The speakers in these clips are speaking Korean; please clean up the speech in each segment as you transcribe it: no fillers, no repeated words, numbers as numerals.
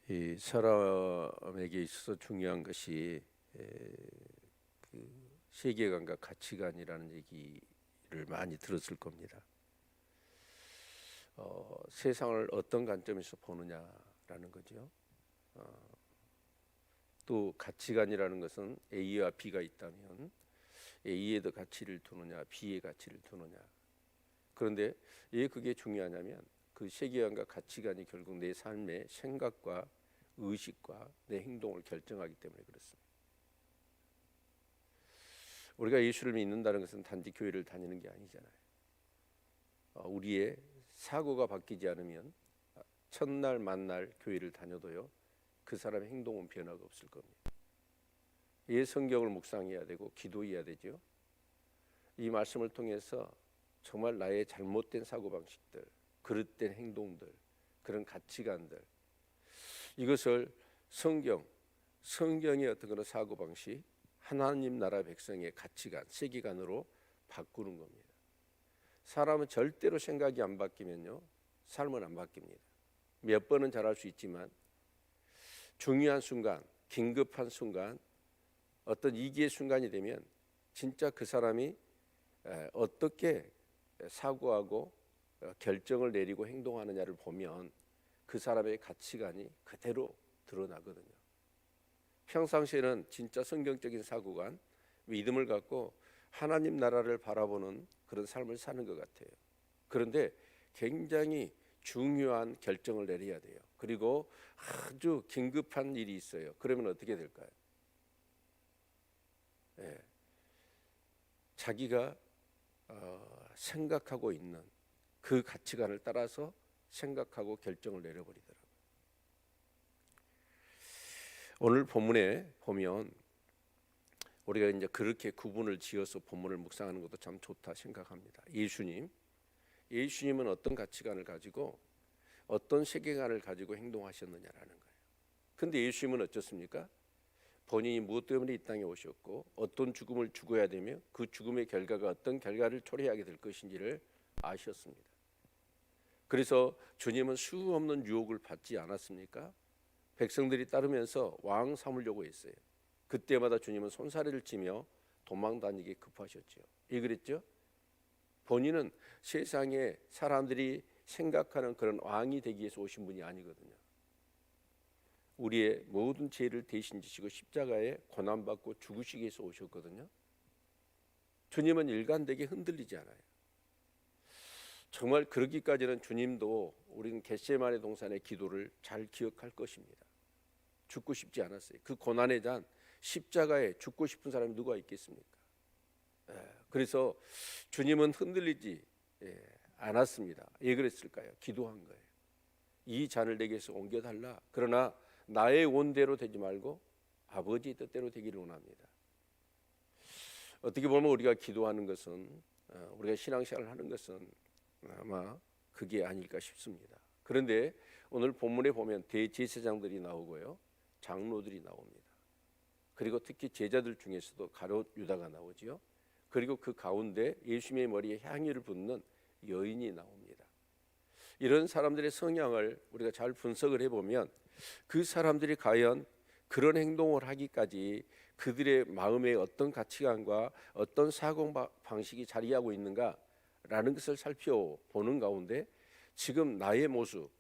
이 사람에게 있어서 중요한 것이 그 세계관과 가치관이라는 얘기를 많이 들었을 겁니다. 세상을 어떤 관점에서 보느냐라는 거죠. 또 가치관이라는 것은 A와 B가 있다면 A에도 가치를 두느냐, B의 가치를 두느냐. 그런데 왜 그게 중요하냐면 그 세계관과 가치관이 결국 내 삶의 생각과 의식과 내 행동을 결정하기 때문에 그렇습니다. 우리가 예수를 믿는다는 것은 단지 교회를 다니는 게 아니잖아요. 우리의 사고가 바뀌지 않으면 첫날 만날 교회를 다녀도요 그 사람의 행동은 변화가 없을 겁니다. 이 성경을 묵상해야 되고 기도해야 되죠. 이 말씀을 통해서 정말 나의 잘못된 사고방식들, 그릇된 행동들, 그런 가치관들, 이것을 성경의 어떤 그런 사고방식, 하나님 나라 백성의 가치관, 세계관으로 바꾸는 겁니다. 사람은 절대로 생각이 안 바뀌면요 삶은 안 바뀝니다. 몇 번은 잘할 수 있지만 중요한 순간, 긴급한 순간, 어떤 위기의 순간이 되면 진짜 그 사람이 어떻게 사고하고 결정을 내리고 행동하느냐를 보면 그 사람의 가치관이 그대로 드러나거든요. 평상시에는 진짜 성경적인 사고관, 믿음을 갖고 하나님 나라를 바라보는 그런 삶을 사는 것 같아요. 그런데 굉장히 중요한 결정을 내려야 돼요. 그리고 아주 긴급한 일이 있어요. 그러면 어떻게 될까요? 자기가 생각하고 있는 그 가치관을 따라서 생각하고 결정을 내려버리더라고요. 오늘 본문에 보면 우리가 이제 그렇게 구분을 지어서 본문을 묵상하는 것도 참 좋다 생각합니다. 예수님은 어떤 가치관을 가지고 어떤 세계관을 가지고 행동하셨느냐라는 거예요. 근데 예수님은 어쩌습니까? 본인이 무엇 때문에 이 땅에 오셨고 어떤 죽음을 죽어야 되며 그 죽음의 결과가 어떤 결과를 초래하게 될 것인지를 아셨습니다. 그래서 주님은 수없는 유혹을 받지 않았습니까? 백성들이 따르면서 왕 삼으려고 했어요. 그때마다 주님은 손사래를 치며 도망다니기 급하셨죠. 왜 그랬죠? 본인은 세상에 사람들이 생각하는 그런 왕이 되기 위해서 오신 분이 아니거든요. 우리의 모든 죄를 대신 지시고 십자가에 고난받고 죽으시기 위해서 오셨거든요. 주님은 일관되게 흔들리지 않아요. 정말 그러기까지는 주님도 우리는 겟세마네 동산의 기도를 잘 기억할 것입니다. 죽고 싶지 않았어요. 그 고난의 잔 십자가에 죽고 싶은 사람이 누가 있겠습니까? 그래서 주님은 흔들리지 않았습니다. 왜 그랬을까요? 기도한 거예요. 이 잔을 내게서 옮겨달라. 그러나 나의 원대로 되지 말고 아버지의 뜻대로 되기를 원합니다. 어떻게 보면 우리가 기도하는 것은 우리가 신앙생활을 하는 것은 아마 그게 아닐까 싶습니다. 그런데 오늘 본문에 보면 대제사장들이 나오고요, 장로들이 나옵니다. 그리고 특히 제자들 중에서도 가룟 유다가 나오지요. 그리고 그 가운데 예수님의 머리에 향유를 붓는 여인이 나옵니다. 이런 사람들의 성향을 우리가 잘 분석을 해보면 그 사람들이 과연 그런 행동을 하기까지 그들의 마음에 어떤 가치관과 어떤 사고 방식이 자리하고 있는가라는 것을 살펴보는 가운데 지금 나의 모습,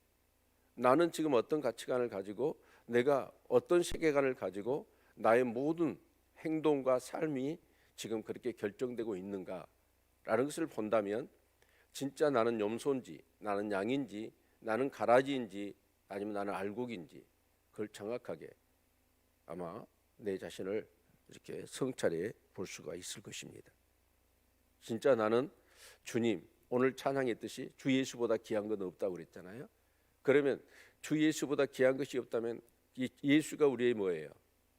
나는 지금 어떤 가치관을 가지고 내가 어떤 세계관을 가지고 나의 모든 행동과 삶이 지금 그렇게 결정되고 있는가라는 것을 본다면 진짜 나는 염소인지 나는 양인지 나는 가라지인지 아니면 나는 알곡인지 그걸 정확하게 아마 내 자신을 이렇게 성찰해 볼 수가 있을 것입니다. 진짜 나는 주님, 오늘 찬양했듯이 주 예수보다 귀한 건 없다고 그랬잖아요. 그러면 주 예수보다 귀한 것이 없다면 예수가 우리의 뭐예요?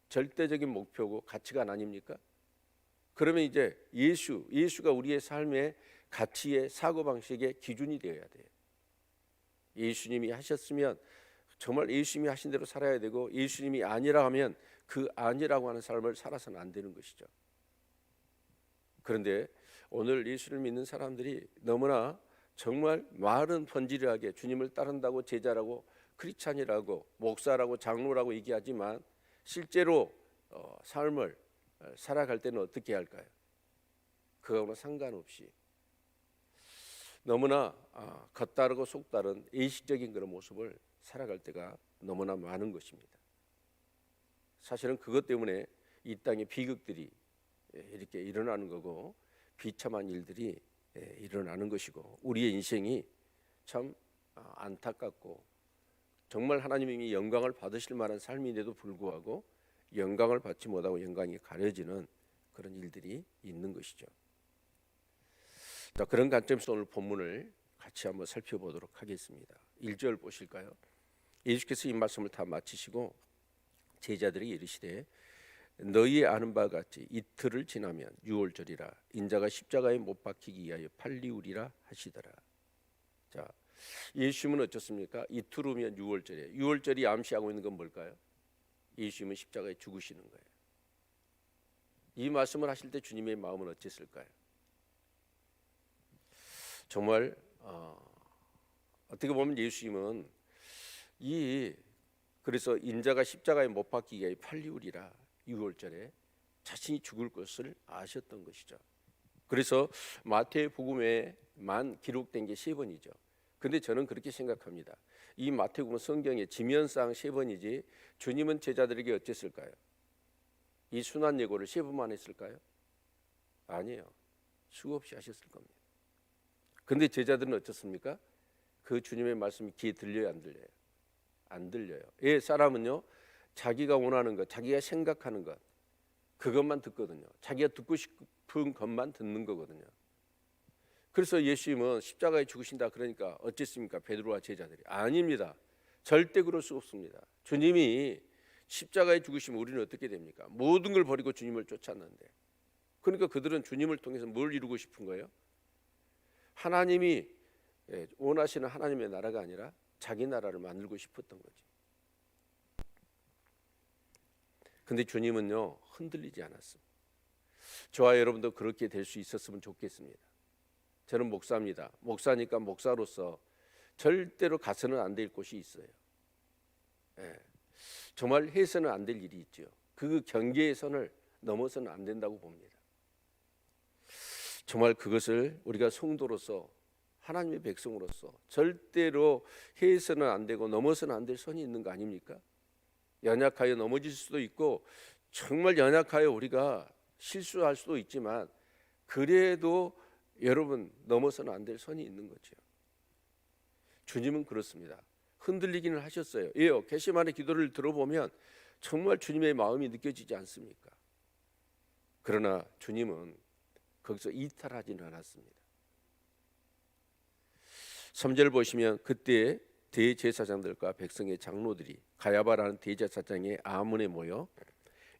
절대적인 목표고 가치관 아닙니까? 그러면 이제 예수가 우리의 삶의 가치의 사고방식의 기준이 되어야 돼요. 예수님이 하셨으면 정말 예수님이 하신 대로 살아야 되고 예수님이 아니라 하면 그 아니라고 하는 삶을 살아서는 안 되는 것이죠. 그런데 오늘 예수를 믿는 사람들이 너무나 정말 말은 번지르하게 주님을 따른다고 제자라고 크리스찬이라고 목사라고 장로라고 얘기하지만 실제로 삶을 살아갈 때는 어떻게 할까요? 그거하고는 상관없이 너무나 겉다르고 속다른 의식적인 그런 모습을 살아갈 때가 너무나 많은 것입니다. 사실은 그것 때문에 이 땅에 비극들이 이렇게 일어나는 거고 비참한 일들이 일어나는 것이고 우리의 인생이 참 안타깝고 정말 하나님이 영광을 받으실 만한 삶인데도 불구하고 영광을 받지 못하고 영광이 가려지는 그런 일들이 있는 것이죠. 자, 그런 관점에서 오늘 본문을 같이 한번 살펴보도록 하겠습니다. 1절 보실까요? 예수께서 이 말씀을 다 마치시고 제자들이 이르시되 너희 아는 바와 같이 이틀을 지나면 유월절이라 인자가 십자가에 못 박히기 위하여 팔리우리라 하시더라. 자, 예수님은 어떻습니까? 이틀 후면 유월절이에요. 유월절이 암시하고 있는 건 뭘까요? 예수님은 십자가에 죽으시는 거예요. 이 말씀을 하실 때 주님의 마음은 어땠을까요? 정말 어떻게 보면 예수님은 그래서 인자가 십자가에 못 박히기 위하여 팔리우리라 유월절에 자신이 죽을 것을 아셨던 것이죠. 그래서 마태복음에만 기록된 게 3번이죠. 근데 저는 그렇게 생각합니다. 이 마태복음 성경에 지면상 3번이지 주님은 제자들에게 어땠을까요? 이 순환 예고를 3번만 했을까요? 아니에요. 수없이 하셨을 겁니다. 근데 제자들은 어떻습니까? 그 주님의 말씀이 귀에 들려요, 안 들려요? 안 들려요. 사람은요 자기가 원하는 것, 자기가 생각하는 것 그것만 듣거든요. 자기가 듣고 싶은 것만 듣는 거거든요. 그래서 예수님은 십자가에 죽으신다 그러니까 어쨌습니까? 베드로와 제자들이 아닙니다. 절대 그럴 수 없습니다. 주님이 십자가에 죽으시면 우리는 어떻게 됩니까? 모든 걸 버리고 주님을 쫓았는데 그러니까 그들은 주님을 통해서 뭘 이루고 싶은 거예요? 하나님이 원하시는 하나님의 나라가 아니라 자기 나라를 만들고 싶었던 거지. 근데 주님은요 흔들리지 않았습니다. 저와 여러분도 그렇게 될 수 있었으면 좋겠습니다. 저는 목사입니다. 목사니까 목사로서 절대로 가서는 안 될 곳이 있어요. 정말 해서는 안 될 일이 있죠. 그 경계의 선을 넘어서는 안 된다고 봅니다. 정말 그것을 우리가 성도로서 하나님의 백성으로서 절대로 해서는 안 되고 넘어서는 안 될 선이 있는 거 아닙니까? 연약하여 넘어질 수도 있고 정말 연약하여 우리가 실수할 수도 있지만 그래도 여러분 넘어서는 안 될 선이 있는 거죠. 주님은 그렇습니다. 흔들리기는 하셨어요. 예요. 겟세마네 기도를 들어보면 정말 주님의 마음이 느껴지지 않습니까? 그러나 주님은 거기서 이탈하지는 않았습니다. 3절 보시면 그때 대제사장들과 백성의 장로들이 가야바라는 대제사장의 아문에 모여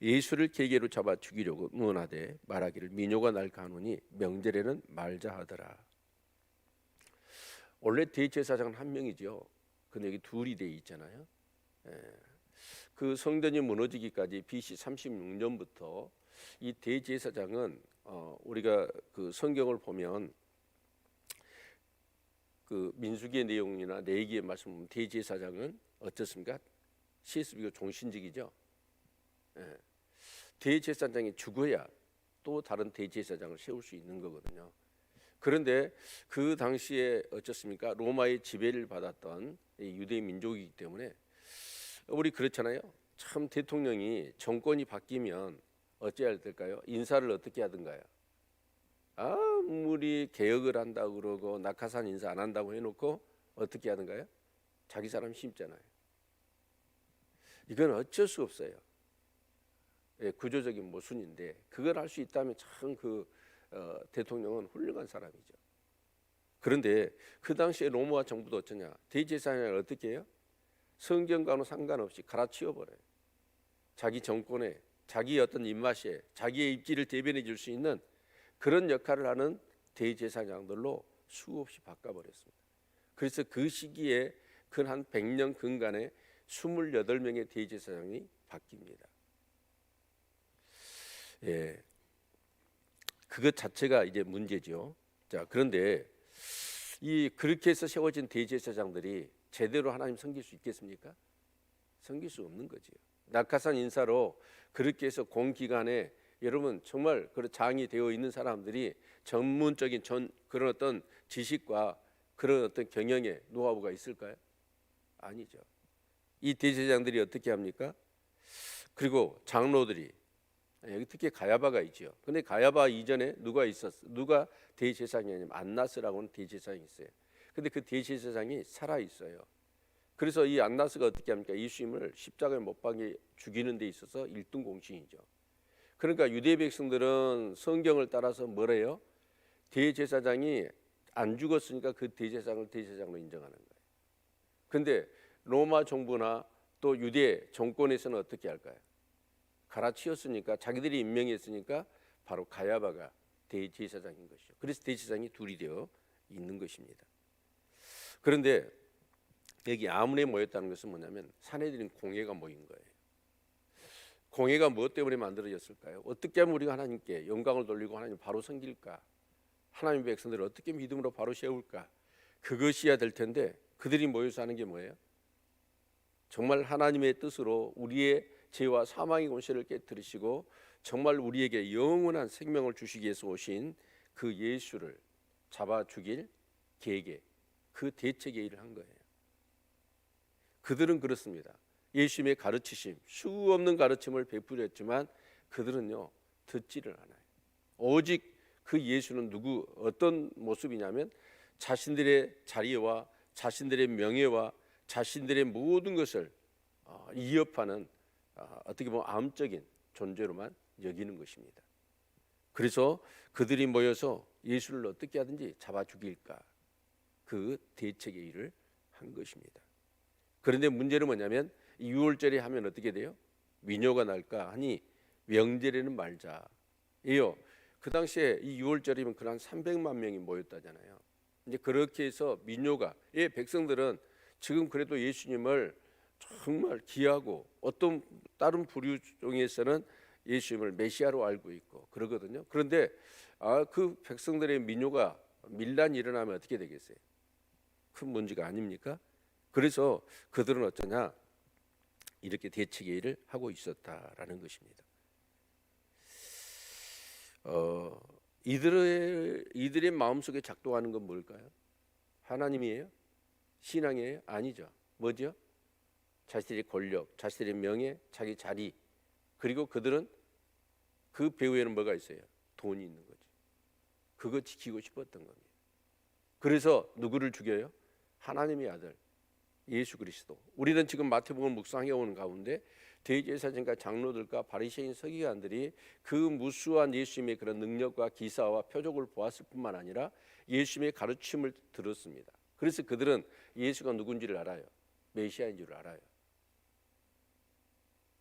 예수를 계계로 잡아 죽이려고 의논하되 말하기를 민요가 날 가노니 명절에는 말자 하더라. 원래 대제사장은 한 명이죠. 근데 여기 둘이 돼 있잖아요. 그 성전이 무너지기까지 BC 36년부터 이 대제사장은 우리가 그 성경을 보면 그 민수기의 내용이나 레위기의 말씀 보면 대제사장은 어떻습니까? CSB가 종신직이죠. 대제사장이 죽어야 또 다른 대제사장을 세울 수 있는 거거든요. 그런데 그 당시에 어떻습니까? 로마의 지배를 받았던 유대 민족이기 때문에 우리 그렇잖아요. 참 대통령이 정권이 바뀌면 어찌해야 될까요? 인사를 어떻게 하든가요? 아무리 개혁을 한다고 그러고 낙하산 인사 안 한다고 해놓고 어떻게 하든가요? 자기 사람 심잖아요. 이건 어쩔 수 없어요. 구조적인 모순인데 그걸 할 수 있다면 참 그 대통령은 훌륭한 사람이죠. 그런데 그 당시에 로마 정부도 어쩌냐? 대제사장을 어떻게 해요? 성경과는 상관없이 갈아치워버려요. 자기 정권에 자기 어떤 입맛에 자기의 입지를 대변해 줄 수 있는 그런 역할을 하는 대제사장들로 수없이 바꿔버렸습니다. 그래서 그 시기에 근 한 100년 근간에 28명의 대제사장이 바뀝니다. 그것 자체가 이제 문제죠. 자, 그런데 이 그렇게 해서 세워진 대제사장들이 제대로 하나님 섬길 수 있겠습니까? 섬길 수 없는 거지요. 낙하산 인사로 그렇게 해서 공기관에 여러분 정말 그런 장이 되어 있는 사람들이 전문적인 그런 어떤 지식과 그런 어떤 경영의 노하우가 있을까요? 아니죠. 이 대제사장들이 어떻게 합니까? 그리고 장로들이 여기 특히 가야바가 있죠. 근데 가야바 이전에 누가 대제사장이냐면 안나스라고 하는 대제사장이 있어요. 근데 그 대제사장이 살아 있어요. 그래서 이 안나스가 어떻게 합니까? 예수님을 십자가에 못 박게 죽이는 데 있어서 1등 공신이죠. 그러니까 유대 백성들은 성경을 따라서 뭐래요? 대제사장이 안 죽었으니까 그 대제사장을 대제사장으로 인정하는 거예요. 근데 로마 정부나 또 유대 정권에서는 어떻게 할까요? 갈아치웠으니까 자기들이 임명했으니까 바로 가야바가 대제사장인 것이죠. 그래서 대제사장이 둘이 되어 있는 것입니다. 그런데 여기 아문에 모였다는 것은 뭐냐면 사내들인 공회가 모인 거예요. 공회가 무엇 때문에 만들어졌을까요? 어떻게 하면 우리가 하나님께 영광을 돌리고 하나님 바로 섬길까? 하나님의 백성들을 어떻게 믿음으로 바로 세울까? 그것이야 될 텐데 그들이 모여서 하는 게 뭐예요? 정말 하나님의 뜻으로 우리의 죄와 사망의 권세를 깨뜨리시고 정말 우리에게 영원한 생명을 주시기 위해서 오신 그 예수를 잡아 죽일 계획에 그 대책의 일을 한 거예요. 그들은 그렇습니다. 예수님의 가르치심, 수 없는 가르침을 베풀었지만 그들은요 듣지를 않아요. 오직 그 예수는 어떤 모습이냐면 자신들의 자리와 자신들의 명예와 자신들의 모든 것을 위협하는 어떻게 보면 암적인 존재로만 여기는 것입니다. 그래서 그들이 모여서 예수를 어떻게 하든지 잡아 죽일까 그 대책의 일을 한 것입니다. 그런데 문제는 뭐냐면 이 유월절에 하면 어떻게 돼요? 민요가 날까 하니 명절에는 말자예요. 그 당시에 이 유월절이면 그한 300만 명이 모였다잖아요. 이제 그렇게 해서 민요가 백성들은 지금 그래도 예수님을 정말 귀하고 어떤 다른 부류 중에서는 예수님을 메시아로 알고 있고 그러거든요. 그런데 그 백성들의 민요가 밀란이 일어나면 어떻게 되겠어요? 큰 문제가 아닙니까? 그래서 그들은 어쩌냐 이렇게 대책의 일을 하고 있었다라는 것입니다. 이들의 마음속에 작동하는 건 뭘까요? 하나님이에요? 신앙이에요? 아니죠. 뭐죠? 자신들의 권력, 자신들의 명예, 자기 자리, 그리고 그들은 그 배후에는 뭐가 있어요? 돈이 있는 거죠. 그거 지키고 싶었던 겁니다. 그래서 누구를 죽여요? 하나님의 아들 예수 그리스도. 우리는 지금 마태복음 묵상해 오는 가운데 대제사장과 장로들과 바리새인 서기관들이 그 무수한 예수님의 그런 능력과 기사와 표적을 보았을 뿐만 아니라 예수님의 가르침을 들었습니다. 그래서 그들은 예수가 누군지를 알아요. 메시아인 줄 알아요.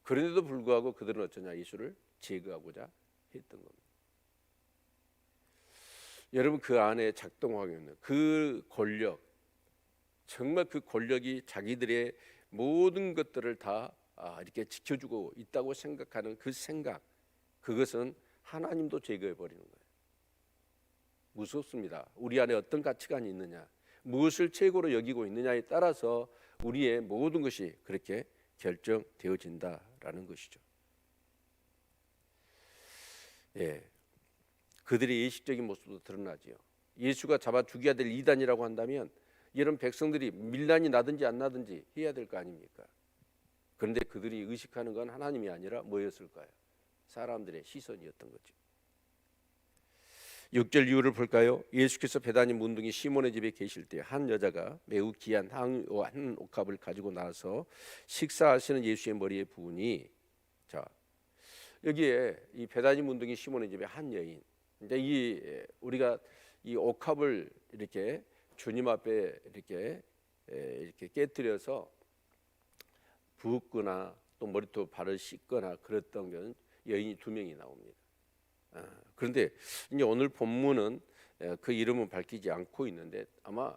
그런데도 불구하고 그들은 어쩌냐 예수를 제거하고자 했던 겁니다. 여러분 그 안에 작동하고 있는 그 권력, 정말 그 권력이 자기들의 모든 것들을 다 이렇게 지켜주고 있다고 생각하는 그 생각, 그것은 하나님도 제거해 버리는 거예요. 무섭습니다. 우리 안에 어떤 가치관이 있느냐, 무엇을 최고로 여기고 있느냐에 따라서 우리의 모든 것이 그렇게 결정되어진다라는 것이죠. 그들의 예식적인 모습도 드러나지요. 예수가 잡아 죽여야 될 이단이라고 한다면 이런 백성들이 밀란이 나든지 안 나든지 해야 될 거 아닙니까? 그런데 그들이 의식하는 건 하나님이 아니라 뭐였을까요? 사람들의 시선이었던 거죠. 6절 이유를 볼까요? 예수께서 베다니 문둥이 시몬의 집에 계실 때 한 여자가 매우 귀한 한 옥합을 가지고 나와서 식사하시는 예수의 머리에 부으니, 자 여기에 이 베다니 문둥이 시몬의 집에 한 여인, 이제 우리가 이 옥합을 이렇게 주님 앞에 이렇게 깨뜨려서 붓거나 또 머리도 발을 씻거나 그랬던 건 여인이 2명이 나옵니다. 그런데 이제 오늘 본문은 그 이름은 밝히지 않고 있는데 아마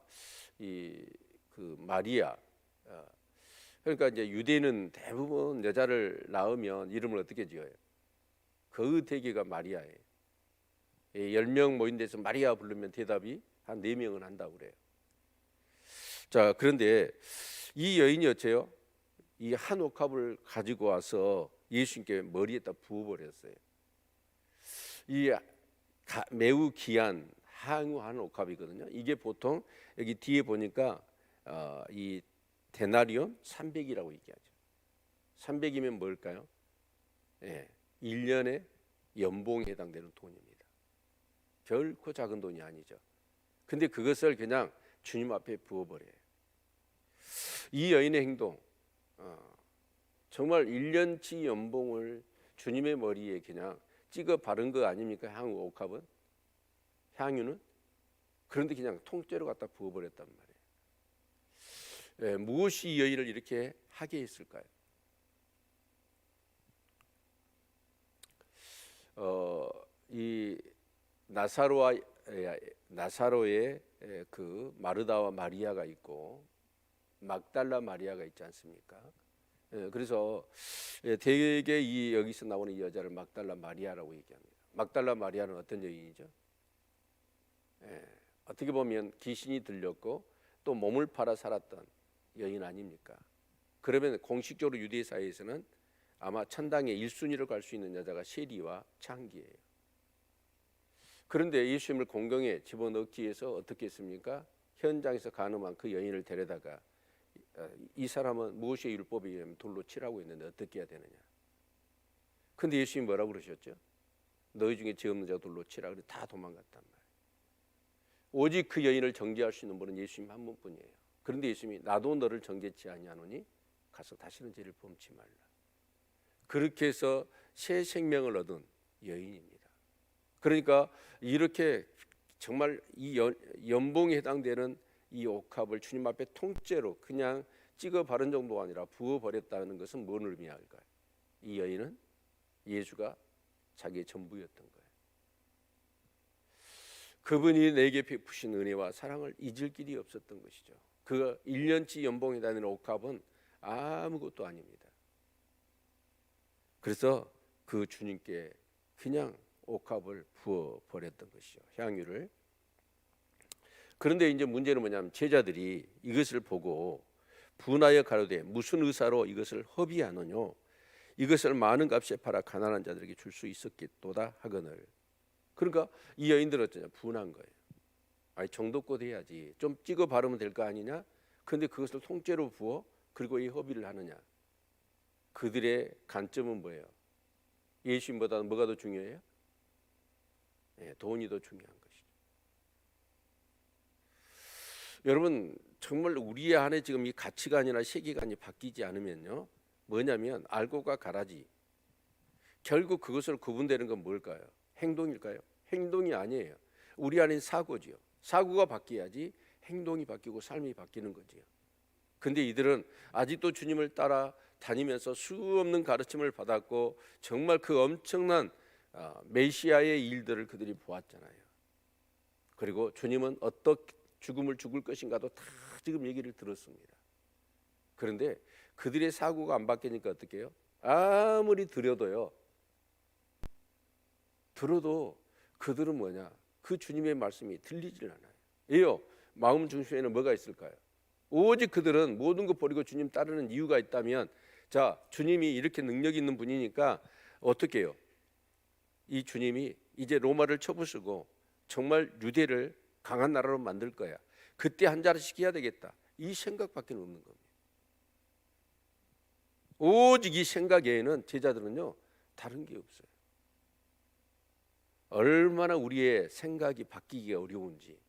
그 마리아, 그러니까 이제 유대인은 대부분 여자를 낳으면 이름을 어떻게 지어요? 그 대개가 마리아예요. 10명 모인 데서 마리아 부르면 대답이 한 4명은 한다고 그래요. 자, 그런데 이 여인이 어째요? 이 한 옥합을 가지고 와서 예수님께 머리에다 부어버렸어요. 이 매우 귀한 항우한 옥합이거든요. 이게 보통 여기 뒤에 보니까 이 데나리온 300이라고 얘기하죠. 300이면 뭘까요? 예, 1년의 연봉에 해당되는 돈입니다. 결코 작은 돈이 아니죠. 근데 그것을 그냥 주님 앞에 부어버려요. 이 여인의 행동, 정말 1년치 연봉을 주님의 머리에 그냥 찍어 바른 거 아닙니까? 향유 옥합은, 향유는. 그런데 그냥 통째로 갖다 부어버렸단 말이에요. 무엇이 이 여인을 이렇게 하게 했을까요? 이 나사로의 그 마르다와 마리아가 있고 막달라 마리아가 있지 않습니까? 그래서 대개 여기서 나오는 이 여자를 막달라 마리아라고 얘기합니다. 막달라 마리아는 어떤 여인이죠? 어떻게 보면 귀신이 들렸고 또 몸을 팔아 살았던 여인 아닙니까? 그러면 공식적으로 유대 사회에서는 아마 천당의 1순위로 갈 수 있는 여자가 세리와 창기예요. 그런데 예수님을 공경에 집어넣기 위해서 어떻게 했습니까? 현장에서 간음한 그 여인을 데려다가 이 사람은 무엇의 율법에 의하면 돌로 치라고 했는데 어떻게 해야 되느냐? 근데 예수님이 뭐라고 그러셨죠? 너희 중에 죄 없는 자 돌로 치라. 그래서 다 도망갔단 말이에요. 오직 그 여인을 정죄할 수 있는 분은 예수님 한 분뿐이에요. 그런데 예수님이 나도 너를 정죄치 아니하노니 가서 다시는 죄를 범치 말라. 그렇게 해서 새 생명을 얻은 여인입니다. 그러니까 이렇게 정말 이 연봉에 해당되는 이 옥합을 주님 앞에 통째로 그냥 찍어 바른 정도가 아니라 부어 버렸다는 것은 뭔 의미할까요? 이 여인은 예수가 자기의 전부였던 거예요. 그분이 내게 베푸신 은혜와 사랑을 잊을 길이 없었던 것이죠. 그 1년치 연봉에 다니는 옥합은 아무것도 아닙니다. 그래서 그 주님께 그냥 옥합을 부어 버렸던 것이죠. 향유를. 그런데 이제 문제는 뭐냐면 제자들이 이것을 보고 분하여 가로되 무슨 의사로 이것을 허비하느뇨? 이것을 많은 값에 팔아 가난한 자들에게 줄 수 있었겠도다 하거늘. 그러니까 이 여인들은 어쩌냐? 분한 거예요. 아니 정도껏 해야지. 좀 찍어 바르면 될 거 아니냐? 근데 그것을 통째로 부어 그리고 이 허비를 하느냐? 그들의 관점은 뭐예요? 예수님보다 뭐가 더 중요해요? 돈이 더 중요한 것이죠. 여러분 정말 우리 안에 지금 이 가치관이나 세계관이 바뀌지 않으면요, 뭐냐면 알고가 가라지. 결국 그것을 구분되는 건 뭘까요? 행동일까요? 행동이 아니에요. 우리 안에 사고지요. 사고가 바뀌어야지 행동이 바뀌고 삶이 바뀌는 거지요. 근데 이들은 아직도 주님을 따라 다니면서 수없는 가르침을 받았고 정말 그 엄청난 메시아의 일들을 그들이 보았잖아요. 그리고 주님은 어떻게 죽음을 죽을 것인가도 다 지금 얘기를 들었습니다. 그런데 그들의 사고가 안 바뀌니까 어떻게 해요? 아무리 들어도 그들은 뭐냐? 그 주님의 말씀이 들리질 않아요. 왜요? 마음 중심에는 뭐가 있을까요? 오직 그들은 모든 것 버리고 주님 따르는 이유가 있다면, 자, 주님이 이렇게 능력 있는 분이니까 어떻게 해요? 이 주님이 이제 로마를 쳐부수고 정말 유대를 강한 나라로 만들 거야. 그때 한 자리씩 해야 되겠다. 이 생각밖에 없는 겁니다. 오직 이 생각 외에는 제자들은요 다른 게 없어요. 얼마나 우리의 생각이 바뀌기가 어려운지.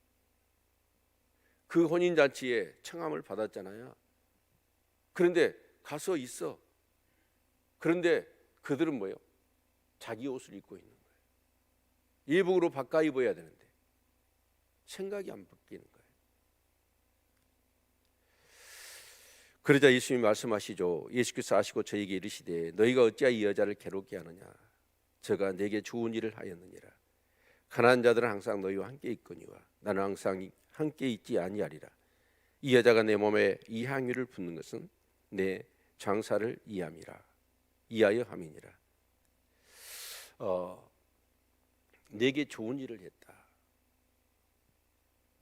그 혼인잔치에 청함을 받았잖아요. 그런데 가서 있어. 그런데 그들은 뭐예요? 자기 옷을 입고 있는 거예요. 예복으로 바꿔 입어야 되는데 생각이 안 바뀌는 거예요. 그러자 예수님이 말씀하시죠. 예수께서 아시고 저에게 이르시되 너희가 어찌하여 이 여자를 괴롭게 하느냐? 저가 내게 좋은 일을 하였느니라. 가난한 자들은 항상 너희와 함께 있거니와 나는 항상 함께 있지 아니하리라. 이 여자가 내 몸에 이 향유를 붓는 것은 내 장사를 이하여 함이니라. 내게 좋은 일을 했다.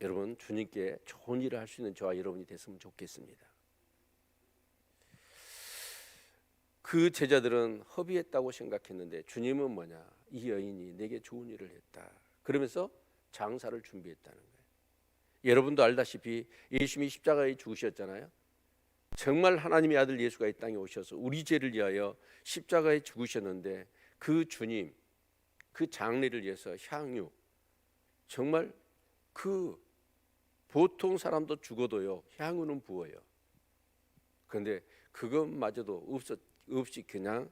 여러분 주님께 좋은 일을 할 수 있는 저와 여러분이 됐으면 좋겠습니다. 그 제자들은 허비했다고 생각했는데 주님은 뭐냐? 이 여인이 내게 좋은 일을 했다. 그러면서 장사를 준비했다는 거예요. 여러분도 알다시피 예수님이 십자가에 죽으셨잖아요. 정말 하나님의 아들 예수가 이 땅에 오셔서 우리 죄를 위하여 십자가에 죽으셨는데 그 주님, 그 장례를 위해서 향유, 정말 그 보통 사람도 죽어도요 향유는 부어요. 그런데 그것마저도 없이 그냥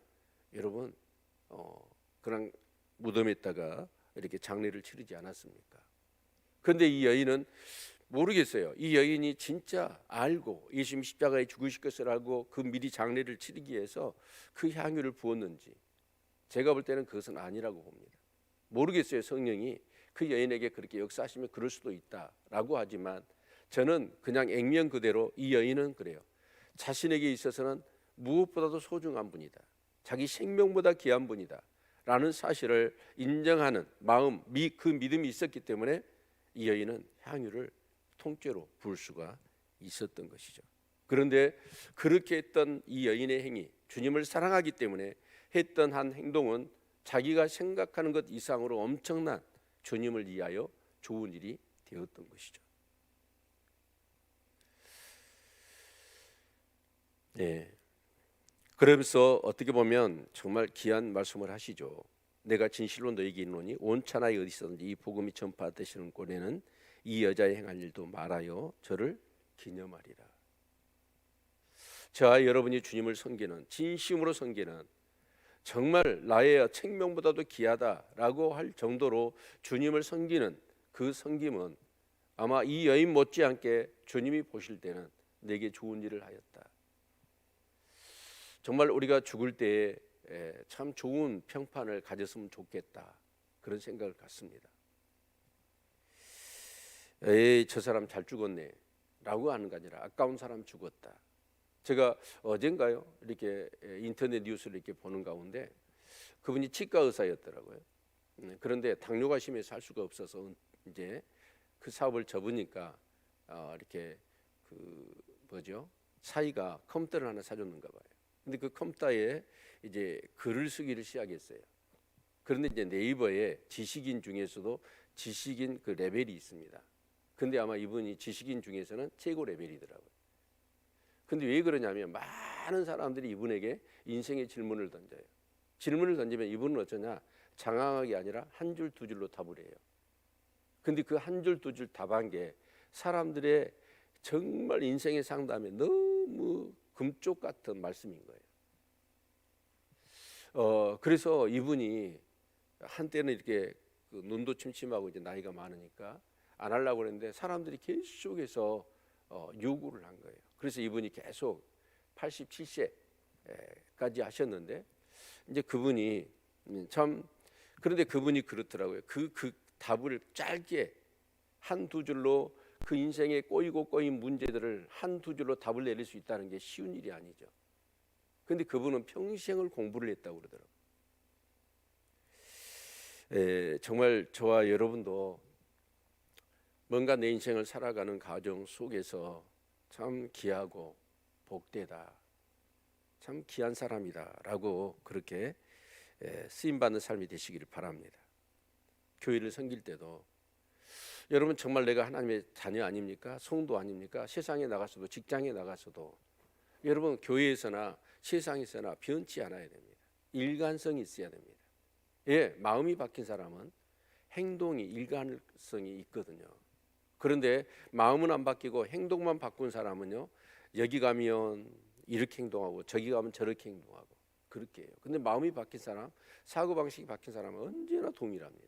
여러분 그냥 무덤에다가 이렇게 장례를 치르지 않았습니까? 그런데 이 여인은 모르겠어요. 이 여인이 진짜 알고 예수님 십자가에 죽으실 것을 알고 그 미리 장례를 치르기 위해서 그 향유를 부었는지 제가 볼 때는 그것은 아니라고 봅니다. 모르겠어요. 성령이 그 여인에게 그렇게 역사하시면 그럴 수도 있다라고 하지만 저는 그냥 액면 그대로 이 여인은 그래요. 자신에게 있어서는 무엇보다도 소중한 분이다. 자기 생명보다 귀한 분이다. 라는 사실을 인정하는 마음, 그 믿음이 있었기 때문에 이 여인은 향유를 통째로 부을 수가 있었던 것이죠. 그런데 그렇게 했던 이 여인의 행위, 주님을 사랑하기 때문에 했던 한 행동은 자기가 생각하는 것 이상으로 엄청난 주님을 위하여 좋은 일이 되었던 것이죠. 네. 그러면서 어떻게 보면 정말 귀한 말씀을 하시죠. 내가 진실로 너에게 이르노니 온 천하에 어디서든지 이 복음이 전파되시는 곳에는 이 여자의 행할 일도 말하여 저를 기념하리라. 저와 여러분이 주님을 섬기는 진심으로 섬기는 정말 나의 생명보다도 귀하다라고 할 정도로 주님을 섬기는 그 섬김은 아마 이 여인 못지않게 주님이 보실 때는 내게 좋은 일을 하였다. 정말 우리가 죽을 때에 참 좋은 평판을 가졌으면 좋겠다 그런 생각을 갖습니다. 에이 저 사람 잘 죽었네 라고 하는 게 아니라 아까운 사람 죽었다. 제가 어젠가요 이렇게 인터넷 뉴스를 이렇게 보는 가운데 그분이 치과 의사였더라고요. 그런데 당뇨가 심해서 할 수가 없어서 이제 그 사업을 접으니까 이렇게 그 뭐죠 사이가 컴퓨터를 하나 사줬는가 봐요. 근데 그 컴퓨터에 이제 글을 쓰기를 시작했어요. 그런데 이제 네이버에 지식인 중에서도 지식인 그 레벨이 있습니다. 근데 아마 이분이 지식인 중에서는 최고 레벨이더라고요. 근데 왜 그러냐면 많은 사람들이 이분에게 인생의 질문을 던져요. 질문을 던지면 이분은 어쩌냐 장황하게 아니라 한 줄 두 줄로 답을 해요. 근데 그 한 줄 두 줄 답한 게 사람들의 정말 인생의 상담에 너무 금쪽 같은 말씀인 거예요. 그래서 이분이 한때는 이렇게 그 눈도 침침하고 이제 나이가 많으니까 안 하려고 그랬는데 사람들이 계속해서 요구를 한 거예요. 그래서 이분이 계속 87세까지 하셨는데 이제 그분이 참 그런데 그분이 그렇더라고요. 그 답을 짧게 한 두 줄로 그 인생에 꼬이고 꼬인 문제들을 한 두 줄로 답을 내릴 수 있다는 게 쉬운 일이 아니죠. 그런데 그분은 평생을 공부를 했다고 그러더라고요. 정말 저와 여러분도 뭔가 내 인생을 살아가는 과정 속에서 참 귀하고 복되다, 참 귀한 사람이다라고 그렇게 쓰임받는 삶이 되시기를 바랍니다. 교회를 섬길 때도 여러분 정말 내가 하나님의 자녀 아닙니까? 성도 아닙니까? 세상에 나가서도 직장에 나가서도 여러분 교회에서나 세상에서나 변치 않아야 됩니다. 일관성이 있어야 됩니다. 예, 마음이 바뀐 사람은 행동이 일관성이 있거든요. 그런데 마음은 안 바뀌고 행동만 바꾼 사람은요 여기 가면 이렇게 행동하고 저기 가면 저렇게 행동하고 그렇게 해요. 근데 마음이 바뀐 사람, 사고방식이 바뀐 사람은 언제나 동일합니다.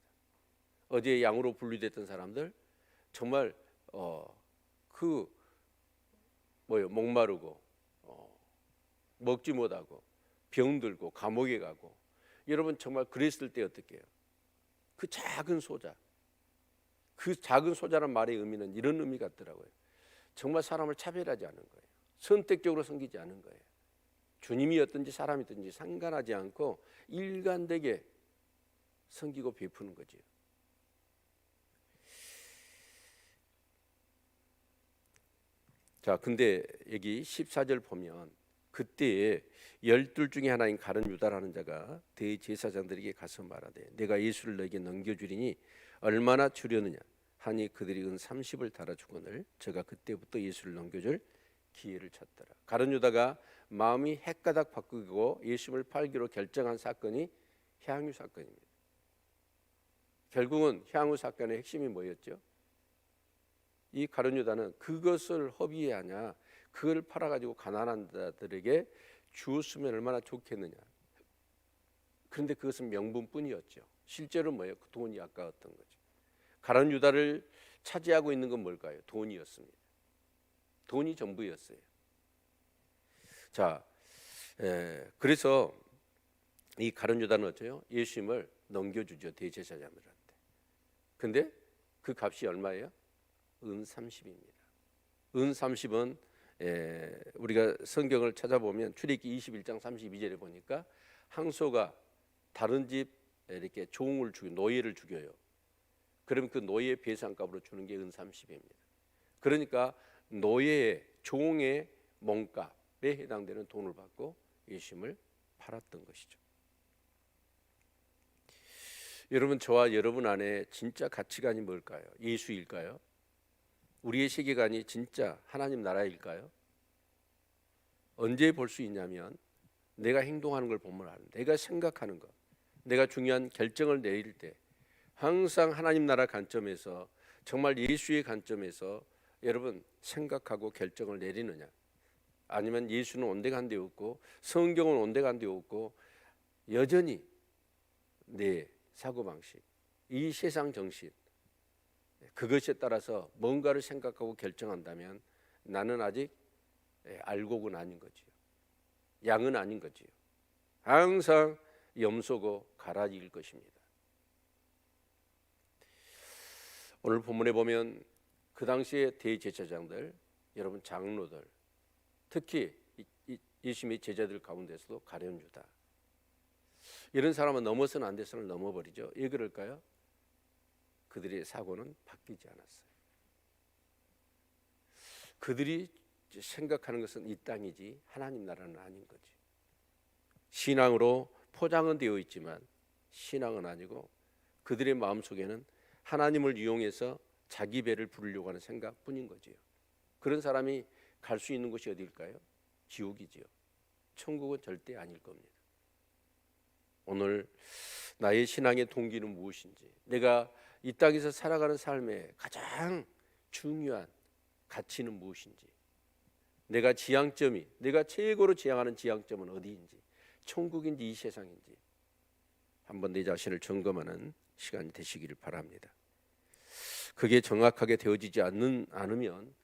어제 양으로 분류됐던 사람들 정말 목마르고 먹지 못하고 병들고 감옥에 가고 여러분 정말 그랬을 때 어떻게 해요? 그 작은 소자, 그 작은 소자란 말의 의미는 이런 의미 같더라고요. 정말 사람을 차별하지 않은 거예요. 선택적으로 섬기지 않은 거예요. 주님이었든지 사람이든지 상관하지 않고 일관되게 섬기고 베푸는 거지요. 자, 근데 여기 14절 보면 그때에 12 중에 하나인 가룟 유다라는 자가 대제사장들에게 가서 말하되 내가 예수를 너에게 넘겨주리니 얼마나 주려느냐 하니 그들이 은 30을 달아 주거늘 저가 그때부터 예수를 넘겨줄 기회를 찾더라. 가룟 유다가 마음이 헷가닥 바꾸고 예수를 팔기로 결정한 사건이 향유 사건입니다. 결국은 향유 사건의 핵심이 뭐였죠? 이 가룟 유다는 그것을 허비하냐, 그걸 팔아가지고 가난한 자들에게 주었으면 얼마나 좋겠느냐. 그런데 그것은 명분뿐이었죠. 실제로 뭐예요? 그 돈이 아까웠던 거죠. 가룟 유다를 차지하고 있는 건 뭘까요? 돈이었습니다. 돈이 전부였어요. 자, 그래서 이 가룟 유다는 어째요? 예수님을 넘겨주죠, 대제사장들한테. 근데 그 값이 얼마예요? 은 30입니다. 은 30은 우리가 성경을 찾아보면 출애굽기 21장 32절에 보니까 항소가 다른 집 이렇게 종을 죽여 노예를 죽여요. 그러면 그 노예 배상값으로 주는 게 은 30입니다. 그러니까 노예의 종의 몸값에 해당되는 돈을 받고 예수님을 팔았던 것이죠. 여러분, 저와 여러분 안에 진짜 가치관이 뭘까요? 예수일까요? 우리의 세계관이 진짜 하나님 나라일까요? 언제 볼 수 있냐면 내가 행동하는 걸 보면 아는, 내가 생각하는 것, 내가 중요한 결정을 내릴 때 항상 하나님 나라 관점에서, 정말 예수의 관점에서 여러분 생각하고 결정을 내리느냐, 아니면 예수는 온데간데 없고 성경은 온데간데 없고 여전히 내 사고방식, 이 세상 정신, 그것에 따라서 뭔가를 생각하고 결정한다면 나는 아직 알곡은 아닌 거지요. 양은 아닌 거지요. 항상 염소고 가라지일 것입니다. 오늘 본문에 보면 그 당시에 대제사장들, 여러분 장로들, 특히 예수님의 제자들 가운데서도 가룟 유다, 이런 사람은 넘어서는 안 될 선을 넘어버리죠. 왜 그럴까요? 그들의 사고는 바뀌지 않았어요. 그들이 생각하는 것은 이 땅이지 하나님 나라는 아닌 거지. 신앙으로 포장은 되어 있지만 신앙은 아니고 그들의 마음속에는 하나님을 이용해서 자기 배를 부르려고 하는 생각뿐인 거지요. 그런 사람이 갈 수 있는 곳이 어디일까요? 지옥이지요. 천국은 절대 아닐 겁니다. 오늘 나의 신앙의 동기는 무엇인지, 내가 이 땅에서 살아가는 삶의 가장 중요한 가치는 무엇인지, 내가 지향점이, 내가 최고로 지향하는 지향점은 어디인지, 천국인지 이 세상인지 한번 내 자신을 점검하는 시간이 되시기를 바랍니다. 그게 정확하게 되어지지 않으면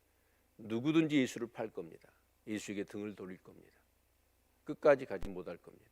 누구든지 예수를 팔 겁니다. 예수에게 등을 돌릴 겁니다. 끝까지 가지 못할 겁니다.